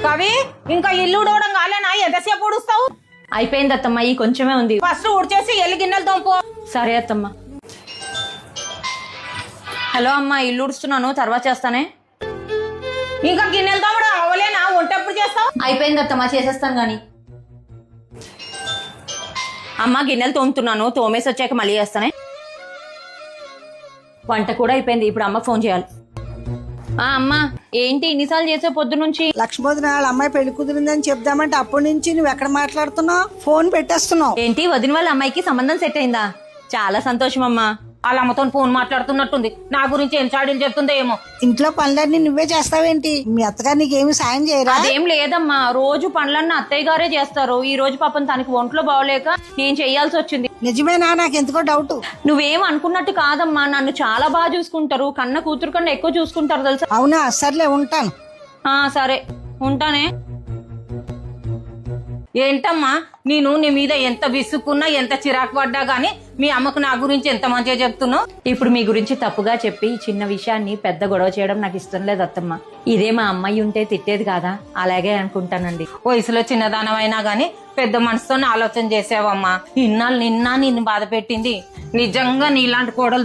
కవి ఇంకా ఇల్లు ఊడవడం కాలేనా? ఎంతసేపు ఊడుస్తావు? అయిపోయింది అత్తమ్మ, ఈ కొంచెమే ఉంది. ఫస్ట్ ఊడ్చేసి ఎల్లి గిన్నెలు తోంపు. సరే అత్తమ్మ. హలో అమ్మ, ఇల్లు ఊడుస్తున్నాను, తర్వాత చేస్తానే. ఇంకా గిన్నెలు తోమడం అవలేనా? వంట ఎప్పుడు చేస్తావు? అయిపోయింది అత్తమ్మ, చేసేస్తాను గాని. అమ్మ గిన్నెలు తోముతున్నాను, తోమేసి వచ్చాక మళ్ళీ చేస్తానే. వంట కూడా అయిపోయింది, ఇప్పుడు అమ్మకు ఫోన్ చేయాలి. అమ్మ ఏంటి ఇన్నిసార్లు చేసే పొద్దు నుంచి? లక్ష్మోదిన వాళ్ళ అమ్మాయి పెళ్లి కుదిరిందని చెప్దామంటే అప్పటి నుంచి నువ్వు ఎక్కడ మాట్లాడుతున్నావు? ఫోన్ పెట్టేస్తున్నావు. ఏంటి వదిన వాళ్ళ అమ్మాయికి సంబంధం సెట్ అయిందా? చాలా సంతోషం అమ్మా. వాళ్ళ అమ్మతో ఫోన్ మాట్లాడుతున్నట్టుంది. నా గురించి ఏం చాడీలు చెప్తుందో ఏమో. ఇంట్లో పనులన్నీ నువ్వే చేస్తావేంటి? మీ అత్తగారు నీకేమి సాయం చేయరా? అదేం లేదమ్మా, రోజు పనులన్నీ అత్తయ్య గారే చేస్తారు. ఈ రోజు పాపం తనకి ఒంట్లో బాగోలేక నేను చెయ్యాల్సి వచ్చింది. నిజమేనా? నాకు ఎందుకో డౌట్. నువ్వేం అనుకున్నట్టు కాదమ్మా, నన్ను చాలా బాగా చూసుకుంటారు. కన్న కూతురు కన్నా ఎక్కువ చూసుకుంటారు తెలుసా. అవునా? సర్లే ఉంటాను. సరే ఉంటానే. ఏంటమ్మా నేను నీ మీద ఎంత విసుక్కున్నా ఎంత చిరాకు పడ్డా గానీ మీ అమ్మకు నా గురించి ఎంత మంచిగా చెప్తున్నావు. ఇప్పుడు మీ గురించి తప్పుగా చెప్పి ఈ చిన్న విషయాన్ని పెద్ద గొడవ చేయడం నాకు ఇష్టం లేదు అత్తమ్మ. ఇదే మా అమ్మాయి ఉంటే తిట్టేది కాదా? అలాగే అనుకుంటానండి. వయసులో చిన్నదానమైనా గానీ పెద్ద మనసుతో ఆలోచన చేసావమ్మా. ఇన్నాళ్ళు నిన్ను బాధ పెట్టింది. నిజంగా నీలాంటి కోడలు